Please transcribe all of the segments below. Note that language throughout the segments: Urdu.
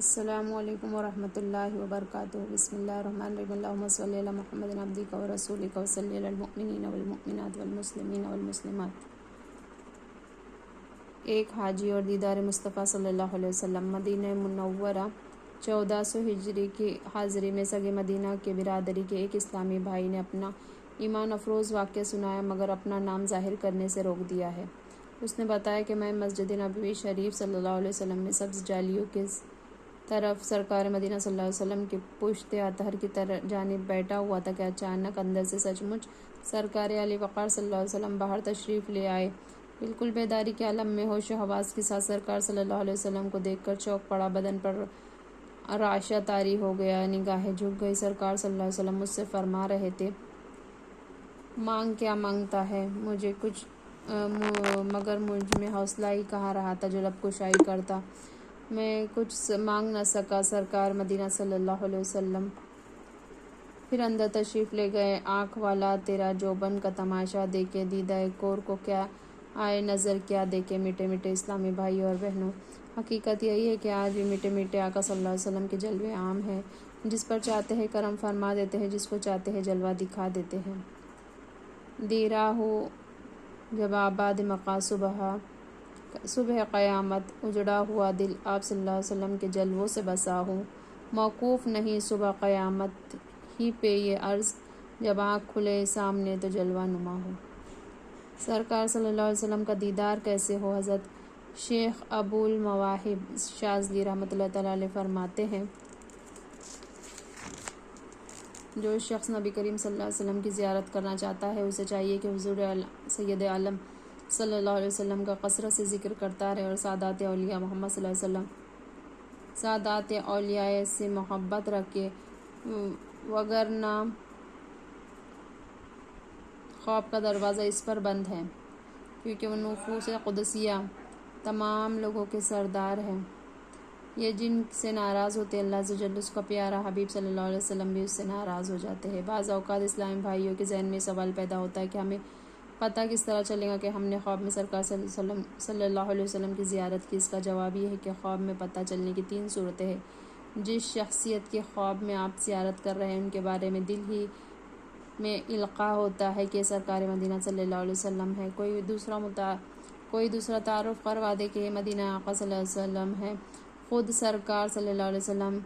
السلام علیکم ورحمۃ اللہ وبرکاتہ۔ بسم اللہ الرحمن الرحیم۔ اللہم صلی علی محمد عبدک ورسولک وصلی علی المؤمنین والمؤمنات والمسلمین والمسلمات۔ ایک حاجی اور دیدار مصطفیٰ صلی اللہ علیہ وسلم۔ مدینہ منورہ 1400 ہجری کی حاضری میں سگے مدینہ کے برادری کے ایک اسلامی بھائی نے اپنا ایمان افروز واقعہ سنایا، مگر اپنا نام ظاہر کرنے سے روک دیا ہے۔ اس نے بتایا کہ میں مسجد نبوی شریف صلی اللہ علیہ وسلم میں سبز جالیوں کے طرف سرکار مدینہ صلی اللہ علیہ وسلم کے پشت اطہر کی جانب بیٹھا ہوا تھا کہ اچانک اندر سے سچ مچ سرکار علی وقار صلی اللہ علیہ وسلم باہر تشریف لے آئے۔ بالکل بیداری کے عالم میں ہوش و حواس کے ساتھ سرکار صلی اللہ علیہ وسلم کو دیکھ کر چونک پڑا، بدن پر رعشہ طاری ہو گیا، نگاہیں جھک گئی۔ سرکار صلی اللہ علیہ وسلم مجھ سے فرما رہے تھے، مانگ کیا مانگتا ہے مجھے کچھ، مگر مجھ میں حوصلہ ہی کہاں رہا تھا جو لب کشائی کرتا۔ میں کچھ مانگ نہ سکا۔ سرکار مدینہ صلی اللہ علیہ وسلم پھر اندر تشریف لے گئے۔ آنکھ والا تیرا جوبن کا تماشا دیکھے، دیدہ کور کو کیا آئے نظر کیا دیکھے۔ میٹھے میٹھے اسلامی بھائی اور بہنوں، حقیقت یہی ہے کہ آج بھی میٹھے میٹھے آقا صلی اللہ علیہ وسلم کے جلوے عام ہیں۔ جس پر چاہتے ہیں کرم فرما دیتے ہیں، جس کو چاہتے ہیں جلوہ دکھا دیتے ہیں۔ دیرا ہو جب آباد مقا صبح قیامت، اجڑا ہوا دل آپ صلی اللہ علیہ وسلم کے جلووں سے بسا ہوں۔ موقوف نہیں صبح قیامت ہی پہ یہ عرض، جب آنکھ کھلے سامنے تو جلوہ نما ہو۔ سرکار صلی اللہ علیہ وسلم کا دیدار کیسے ہو؟ حضرت شیخ ابو المواہب شاذلی رحمۃ اللہ تعالیٰ علیہ فرماتے ہیں، جو شخص نبی کریم صلی اللہ علیہ وسلم کی زیارت کرنا چاہتا ہے، اسے چاہیے کہ حضور سید عالم صلی اللہ علیہ وسلم کا کثرت سے ذکر کرتا رہے اور سادات اولیاء محمد صلی اللہ علیہ وسلم سادات اولیاء سے محبت رکھے، وگرنہ خواب کا دروازہ اس پر بند ہے، کیونکہ وہ نفوس قدسیہ تمام لوگوں کے سردار ہیں۔ یہ جن سے ناراض ہوتے اللہ عز و جل اس کا پیارا حبیب صلی اللہ علیہ وسلم بھی اس سے ناراض ہو جاتے ہیں۔ بعض اوقات اسلامی بھائیوں کے ذہن میں سوال پیدا ہوتا ہے کہ ہمیں پتہ کس طرح چلے گا کہ ہم نے خواب میں سرکار صلی اللہ علیہ وسلم کی زیارت کی؟ اس کا جواب یہ ہے کہ خواب میں پتہ چلنے کی 3 صورتیں ہیں۔ جس شخصیت کے خواب میں آپ زیارت کر رہے ہیں، ان کے بارے میں دل ہی میں القاء ہوتا ہے کہ سرکار مدینہ صلی اللہ علیہ وسلم ہے۔ کوئی دوسرا تعارف کروا دے کہ یہ مدینہ آقا صلی اللہ علیہ وسلم ہے۔ خود سرکار صلی اللہ علیہ وسلم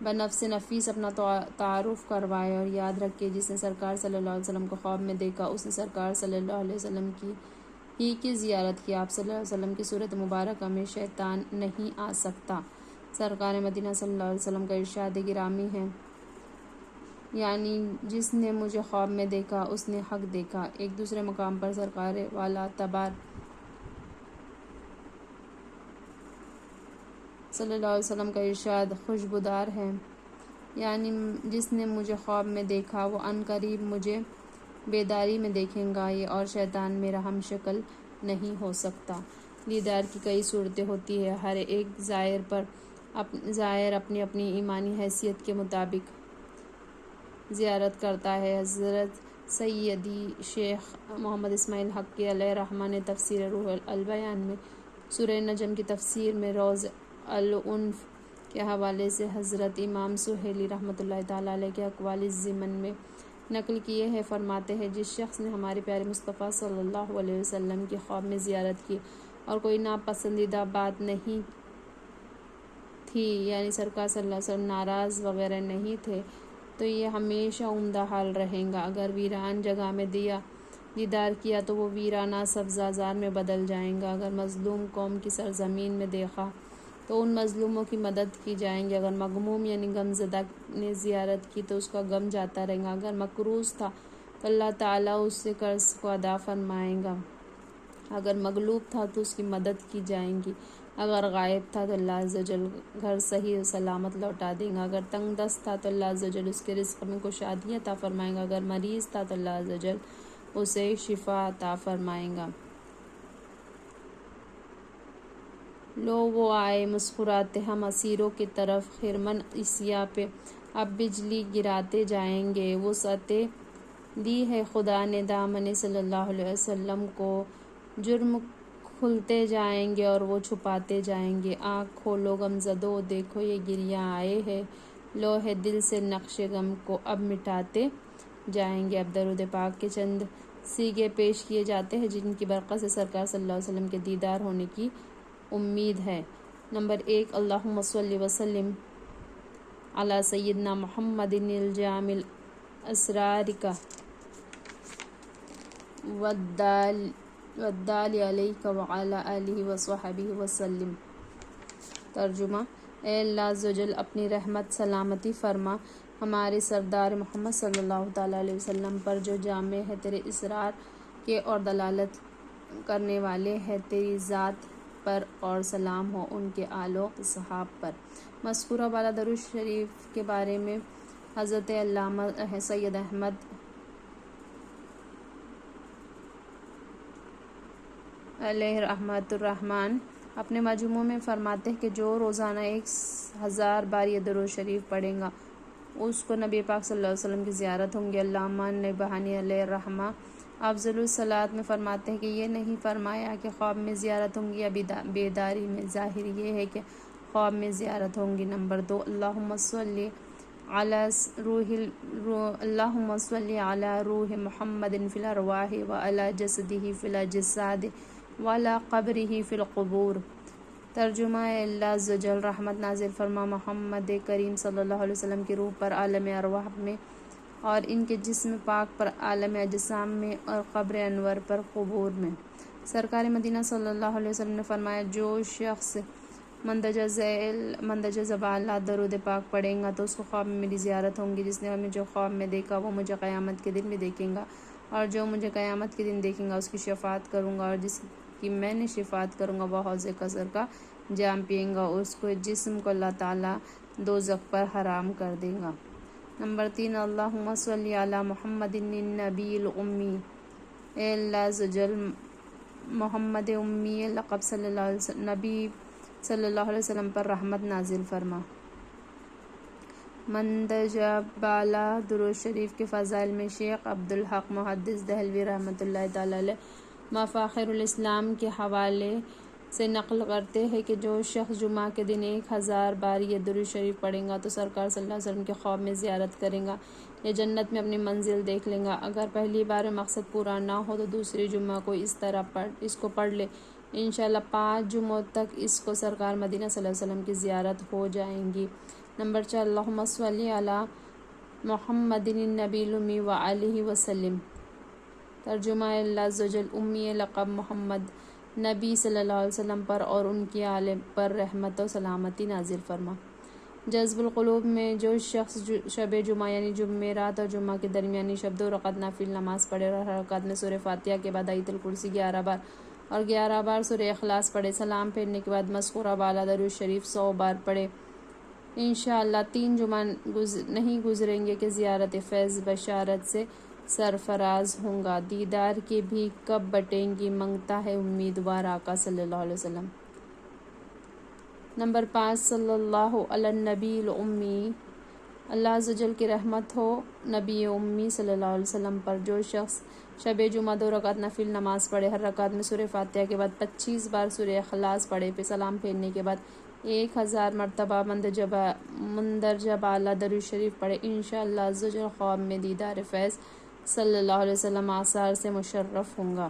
بنفس نفیس اپنا تعارف کروائے، اور یاد رکھے جس نے سرکار صلی اللہ علیہ وسلم کو خواب میں دیکھا، اس نے سرکار صلی اللہ علیہ وسلم کی زیارت کی۔ آپ صلی اللہ علیہ وسلم کی صورت مبارکہ میں شیطان نہیں آ سکتا۔ سرکار مدینہ صلی اللہ علیہ وسلم کا ارشاد گرامی ہے، یعنی جس نے مجھے خواب میں دیکھا اس نے حق دیکھا۔ ایک دوسرے مقام پر سرکار والا تبار صلی اللہ علیہ وسلم کا ارشاد خوشبودار ہے، یعنی جس نے مجھے خواب میں دیکھا وہ عن قریب مجھے بیداری میں دیکھیں گا، یہ اور شیطان میرا ہم شکل نہیں ہو سکتا۔ دیدار کی کئی صورتیں ہوتی ہیں، ہر ایک زائر اپنی اپنی ایمانی حیثیت کے مطابق زیارت کرتا ہے۔ حضرت سیدی شیخ محمد اسماعیل حقی علیہ رحمہ نے تفسیر روح البیان میں سورہ نجم کی تفسیر میں روض العنف کے حوالے سے حضرت امام سہیلی رحمۃ اللہ تعالیٰ علیہ کے اقوال ضمن میں نقل کیے ہیں۔ فرماتے ہیں، جس شخص نے ہمارے پیارے مصطفیٰ صلی اللہ علیہ وسلم کی خواب میں زیارت کی اور کوئی ناپسندیدہ بات نہیں تھی، یعنی سرکار صلی اللہ علیہ وسلم ناراض وغیرہ نہیں تھے، تو یہ ہمیشہ عمدہ حال رہے گا۔ اگر ویران جگہ میں دیدار کیا تو وہ ویرانہ سبزہ زار میں بدل جائے گا۔ اگر مظلوم قوم کی سرزمین میں دیکھا تو ان مظلوموں کی مدد کی جائے گی۔ اگر مغموم یعنی غم زدہ نے زیارت کی تو اس کا غم جاتا رہے گا۔ اگر مقروض تھا تو اللہ تعالیٰ اس سے قرض کو ادا فرمائے گا۔ اگر مغلوب تھا تو اس کی مدد کی جائے گی۔ اگر غائب تھا تو اللہ عز و جل گھر صحیح و سلامت لوٹا دیں گا۔ اگر تنگ دست تھا تو اللہ عز و جل اس کے رزق میں کشادگی عطا فرمائے گا۔ اگر مریض تھا تو اللہ عز و جل اسے شفا عطا فرمائے گا۔ لو وہ آئے مسکراتے ہم اسیروں کی طرف، خرمن اسیا پہ اب بجلی گراتے جائیں گے۔ وسعتیں دی ہے خدا نے دامن صلی اللہ علیہ وسلم کو، جرم کھلتے جائیں گے اور وہ چھپاتے جائیں گے۔ آنکھ کھولو غمزدو، دیکھو یہ گریاں آئے ہیں، لوح دل سے نقش غم کو اب مٹاتے جائیں گے۔ اب درود پاک کے چند سیغے پیش کیے جاتے ہیں جن کی برکت سے سرکار صلی اللہ علیہ وسلم کے دیدار ہونے کی امید ہے۔ نمبر 1، اللہم صلی وسلم علی سیدنا محمد الجامع الاسرارک والدال علیک وعلی آلہ وصحبہ وسلم۔ ترجمہ: اے اللہ عز و جل، اپنی رحمت سلامتی فرما ہمارے سردار محمد صلی اللہ تعالیٰ علیہ وسلم پر جو جامع ہے تیرے اسرار کے اور دلالت کرنے والے ہیں تیری ذات پر، اور سلام ہو ان کے آل و اصحاب پر۔ مذکورہ بالا درود شریف کے بارے میں حضرت علامہ سید احمد علیہ رحمۃ الرحمن اپنے مجموع میں فرماتے ہیں کہ جو روزانہ 1000 بار یہ درود شریف پڑھے گا اس کو نبی پاک صلی اللہ علیہ وسلم کی زیارت ہوں گی۔ علامہ نبہانی علیہ رحمہ افضل الصلاۃ میں فرماتے ہیں کہ یہ نہیں فرمایا کہ خواب میں زیارت ہوں گی یا بیداری میں، ظاہر یہ ہے کہ خواب میں زیارت ہوں گی۔ نمبر 2، اللہم صلی علی روح محمد فی الارواح وعلی جسدہ فی الاجساد وعلی قبرہ فی القبور۔ ترجمہ: اے اللہ عز و جل، رحمت نازل فرما محمد کریم صلی اللہ علیہ وسلم کی روح پر عالم ارواح میں، اور ان کے جسم پاک پر عالم اجسام میں، اور قبر انور پر قبور میں۔ سرکار مدینہ صلی اللہ علیہ وسلم نے فرمایا، جو شخص مندرجہ ذیل اعلیٰ درود پاک پڑھے گا تو اس کو خواب میں میری زیارت ہوگی۔ جس نے مجھے خواب میں دیکھا وہ مجھے قیامت کے دن بھی دیکھے گا، اور جو مجھے قیامت کے دن دیکھے گا اس کی شفاعت کروں گا، اور جس کی میں نے شفاعت کروں گا وہ حوض کوثر کا جام پئیں گا، اس کو جسم کو اللہ تعالیٰ دوزخ پر حرام کر دے گا۔ نمبر 3، اللہم صلی علی محمد النبی الامی۔ اے اللہ عز و جل، محمد امی لقب نبی صلی اللہ علیہ وسلم پر رحمت نازل فرما۔ مندرجہ بالا درود شریف کے فضائل میں شیخ عبدالحق محدث دہلوی رحمۃ اللہ تعالیٰ علیہ مفاخر الاسلام کے حوالے سے نقل کرتے ہیں کہ جو شخص جمعہ کے دن 1000 بار یہ درود شریف پڑھے گا تو سرکار صلی اللہ علیہ وسلم کے خواب میں زیارت کرے گا یا جنت میں اپنی منزل دیکھ لے گا۔ اگر پہلی بار میں مقصد پورا نہ ہو تو دوسری جمعہ کو اس کو پڑھ لے، انشاءاللہ 5 جمعوں تک اس کو سرکار مدینہ صلی اللہ علیہ وسلم کی زیارت ہو جائیں گی۔ نمبر 4، اللہم صلی علی محمد النبی الامی وآلہ وسلم۔ ترجمہ: اللہ عز و جل، امی لقب محمد نبی صلی اللہ علیہ وسلم پر اور ان کی آل پر رحمت و سلامتی نازل فرما۔ جذب القلوب میں جو شخص شب جمعہ یعنی جمعرات اور جمعہ کے درمیانی شب 2 رکعت نافل نماز پڑھے اور ہر رکعت میں سورہ فاتحہ کے بعد آیت الکرسی 11 بار اور 11 بار سورہ اخلاص پڑھے، سلام پھیرنے کے بعد مذکورہ بالا درود شریف 100 بار پڑھے، انشاءاللہ 3 جمعہ نہیں گزریں گے کہ زیارت فیض بشارت سے سرفراز ہوں گا۔ دیدار کی بھی کب بٹیں گی مانگتا ہے امیدوار آقا صلی اللہ علیہ وسلم۔ نمبر 5، صلی اللہ علی النبی الامی۔ اللہ عز و جل کی رحمت ہو نبی امی صلی اللہ علیہ وسلم پر۔ جو شخص شب جمعہ 2 رکعت نفل نماز پڑھے، ہر رکعت میں سورہ فاتحہ کے بعد 25 بار سورہ اخلاص پڑھے، پھر سلام پھیرنے کے بعد 1000 مرتبہ مندرجہ بالا درود شریف پڑھے، انشاءاللہ عز و جل خواب میں دیدار فیض صلی اللہ علیہ وسلم آثار سے مشرف ہوں گا۔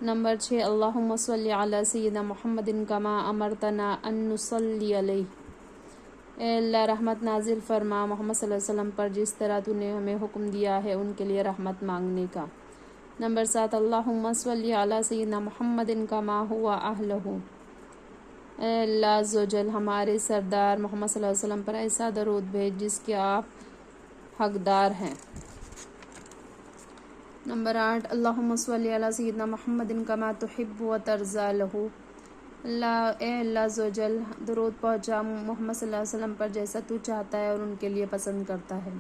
نمبر 6، اللہم صلی علی سیدنا محمد کما امرتنا ان نصلی علیہ۔ اے اللہ، رحمت نازل فرما محمد صلی اللہ علیہ وسلم پر جس طرح تو نے ہمیں حکم دیا ہے ان کے لیے رحمت مانگنے کا۔ نمبر 7، اللہم صلی علی سیدنا محمد کما هو اہلہ۔ اے اللہ عز و جل، ہمارے سردار محمد صلی اللہ علیہ وسلم پر ایسا درود بھیج جس کے آپ حقدار ہیں۔ نمبر 8، اللہم صلی علی سیدنا محمد کما تحب و ترضی لہ۔ اے اللہ عز و جل، درود پہنچا محمد صلی اللہ علیہ وسلم پر جیسا تو چاہتا ہے اور ان کے لیے پسند کرتا ہے۔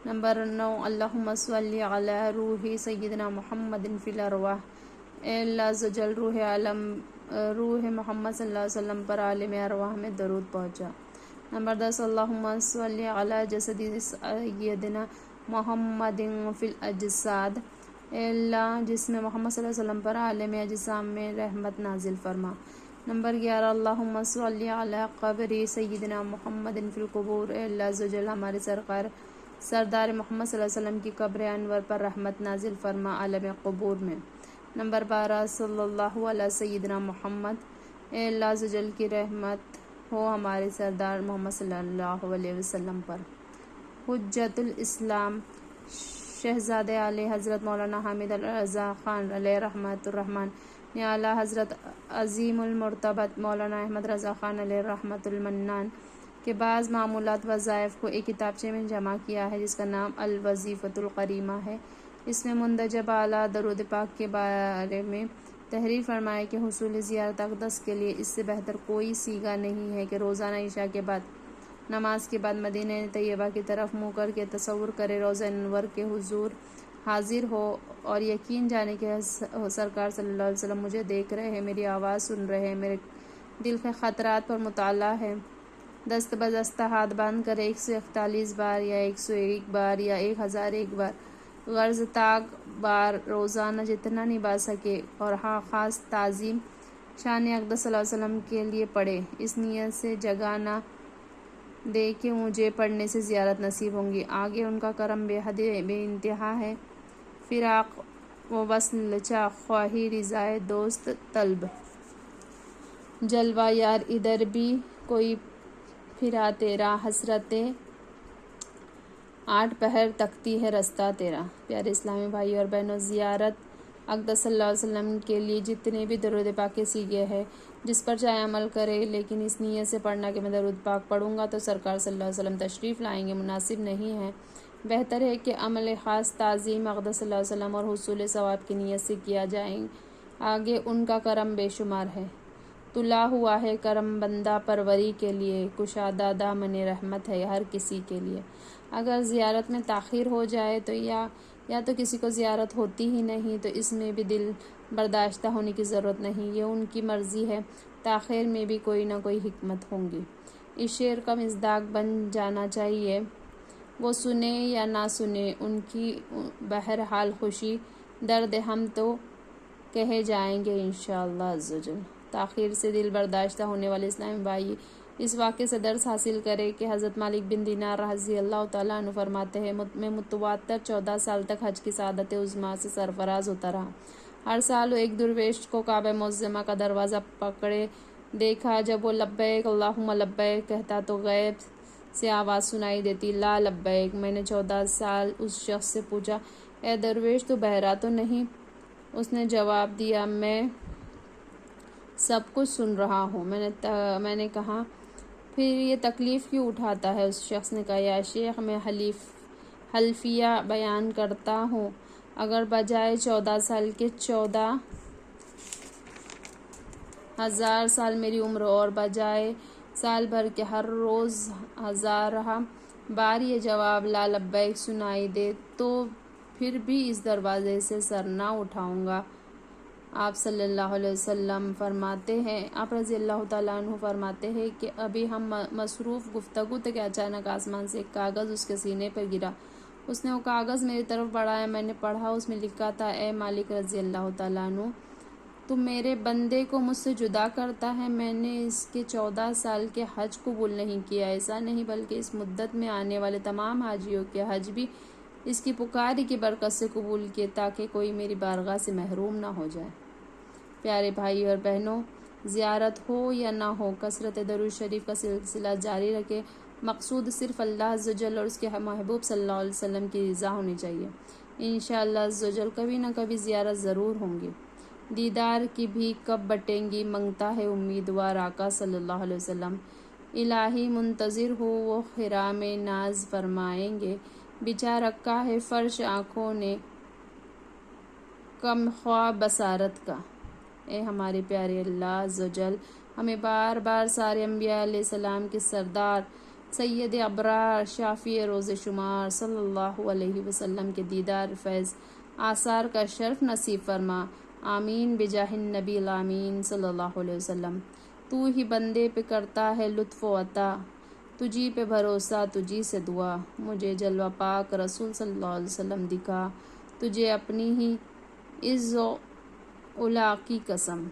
نمبر 9، اللہم صلی علی روح سیدنا محمد فی الارواح۔ اے اللہ عز و جل، روح محمد صلی اللہ علیہ وسلم پر عالم ارواح میں درود پہنچا۔ نمبر 10، اللہم صلی علی جسد سیدنا محمد فی الاجساد۔ اے اللہ جس میں محمد صلی اللہ علیہ وسلم پر عالم اجسام میں رحمت نازل فرما۔ نمبر 11 اللہم صلی علی قبر سیدنا محمد فی القبور، اے اللہ عز و جل ہمارے سردار محمد صلی اللہ علیہ وسلم کی قبر انور پر رحمت نازل فرما عالم قبور میں۔ نمبر 12 صلی اللہ علیہ سیدنا محمد، اے اللہ عز و جل کی رحمت ہو ہمارے سردار محمد صلی اللہ علیہ وسلم پر۔ حجت الاسلام شہزادہ اعلی حضرت مولانا حامد رضا خان علیہ رحمۃ الرحمن نے اعلیٰ حضرت عظیم المرتبت مولانا احمد رضا خان علیہ رحمۃ المنان کے بعض معمولات وظائف کو ایک کتابچے میں جمع کیا ہے جس کا نام الوظیفۃ القریمہ ہے۔ اس میں مندرجہ اعلیٰ درود پاک کے بارے میں تحریر فرمائے کہ حصول زیارت اقدس کے لیے اس سے بہتر کوئی سیغہ نہیں ہے کہ روزانہ عشاء کے بعد نماز کے بعد مدینہ طیبہ کی طرف منہ کر کے تصور کرے روضہ انور کے حضور حاضر ہو اور یقین جانے کہ سرکار صلی اللہ علیہ وسلم مجھے دیکھ رہے ہیں، میری آواز سن رہے ہیں، میرے دل کے خطرات پر مطلع ہے۔ دست بدستہ ہاتھ باندھ کر 141 بار یا 101 بار یا 1001 بار غرض تاک بار روزانہ جتنا نبھا سکے اور خاص تعظیم شان اقدس صلی اللہ علیہ وسلم کے لیے پڑھے، اس نیت سے جگہ نہ دے کہ مجھے پڑھنے سے زیارت نصیب ہوں گی۔ آگے ان کا کرم بے حد بے انتہا ہے۔ فراق و وصل چاہ خواہی رضائے دوست طلب، جلوہ یار ادھر بھی کوئی پھرا تیرا، حسرتیں 8 پہر تکتی ہے رستہ تیرا۔ پیارے اسلامی بھائی اور بہنوں، زیارت اقدس صلی اللہ علیہ وسلم کے لیے جتنے بھی درود پاک کے سیغے ہیں جس پر چاہے عمل کرے، لیکن اس نیت سے پڑھنا کہ میں درود پاک پڑھوں گا تو سرکار صلی اللہ علیہ وسلم تشریف لائیں گے، مناسب نہیں ہے۔ بہتر ہے کہ عمل خاص تعظیم اقدس صلی اللہ علیہ وسلم اور حصول ثواب کی نیت سے کیا جائے۔ آگے ان کا کرم بے شمار ہے۔ تلا ہوا ہے کرم بندہ پروری کے لیے، کشادہ دامن رحمت ہے ہر کسی کے لیے۔ اگر زیارت میں تاخیر ہو جائے تو یا تو کسی کو زیارت ہوتی ہی نہیں تو اس میں بھی دل برداشتہ ہونے کی ضرورت نہیں، یہ ان کی مرضی ہے، تاخیر میں بھی کوئی نہ کوئی حکمت ہوں گی۔ اس شعر کا مصداق بن جانا چاہیے، وہ سنے یا نہ سنے ان کی بہرحال خوشی درد ہم تو کہے جائیں گے انشاءاللہ عز و جل۔ تاخیر سے دل برداشتہ ہونے والے اسلامی بھائی اس واقعے سے درس حاصل کرے کہ حضرت مالک بن دینار رضی اللہ تعالیٰ عنہ فرماتے ہیں، میں متواتر 14 سال تک حج کی سعادت عظمیٰ سے سرفراز ہوتا رہا۔ ہر سال ایک درویش کو کعبہ معظمہ کا دروازہ پکڑے دیکھا، جب وہ لبیک اللہم لبیک کہتا تو غیب سے آواز سنائی دیتی، لا لبیک۔ میں نے 14 سال اس شخص سے پوچھا، اے درویش تو بہرا تو نہیں؟ اس نے جواب دیا، میں سب کچھ سن رہا ہوں۔ میں نے کہا، پھر یہ تکلیف کیوں اٹھاتا ہے؟ اس شخص نے کہا، یا شیخ میں حلفیہ بیان کرتا ہوں، اگر بجائے 14 سال کے 14,000 سال میری عمر اور بجائے سال بھر کے ہر روز 1000 بار یہ جواب لا لبیک سنائی دے تو پھر بھی اس دروازے سے سر نہ اٹھاؤں گا۔ آپ صلی اللہ علیہ وسلم فرماتے ہیں، آپ رضی اللہ تعالیٰ عنہ فرماتے ہیں کہ ابھی ہم مصروف گفتگو تھے کہ اچانک آسمان سے ایک کاغذ اس کے سینے پر گرا۔ اس نے وہ کاغذ میری طرف بڑھایا، میں نے پڑھا، اس میں لکھا تھا، اے مالک رضی اللہ تعالیٰ عنہ، تو میرے بندے کو مجھ سے جدا کرتا ہے۔ میں نے اس کے 14 سال کے حج قبول نہیں کیا، ایسا نہیں بلکہ اس مدت میں آنے والے تمام حاجیوں کے حج بھی اس کی پکاری کی برکت سے قبول کیے تاکہ کوئی میری بارگاہ سے محروم نہ ہو جائے۔ پیارے بھائی اور بہنوں، زیارت ہو یا نہ ہو، کثرت درود شریف کا سلسلہ جاری رکھے۔ مقصود صرف اللہ عز و جل اور اس کے محبوب صلی اللہ علیہ وسلم کی رضا ہونی چاہیے۔ انشاءاللہ عز و جل کبھی نہ کبھی زیارت ضرور ہوں گی۔ دیدار کی بھی کب بٹیں گی، منگتا ہے امیدوار آقا صلی اللہ علیہ وسلم۔ الہی منتظر ہو وہ خرام ناز فرمائیں گے، بچھا رکھا ہے فرش آنکھوں نے کم خواہ بصارت کا۔ اے ہمارے پیارے اللہ عز و جل، ہمیں بار بار سارے انبیاء علیہ السلام کے سردار سید ابرار شافی روز شمار صلی اللہ علیہ وسلم کے دیدار فیض آثار کا شرف نصیب فرما، آمین بجاہ النبی الامین صلی اللہ علیہ وسلم۔ تو ہی بندے پہ کرتا ہے لطف و عطا، تجھی پہ بھروسہ تجھی سے دعا، مجھے جلوہ پاک رسول صلی اللہ علیہ وسلم دکھا، تجھے اپنی ہی عز و علا کی قسم۔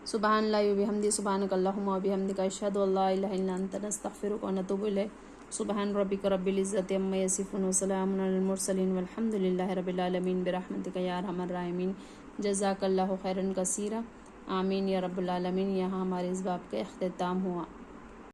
سبحان اللہ و بحمدہ، سبحانک اللہم و بحمدک، اشہد ان لا الہ الا انت، نستغفرک و نتوب الیک۔ سبحان ربک رب العزۃ عما یصفون وسلام علی المرسلین والحمد للہ رب العالمین برحمتک یا ارحم الراحمین۔ جزاک اللہ خیرا کثیرا، آمین یا رب العالمین۔ یہاں ہمارے اس باب کا اختتام ہوا۔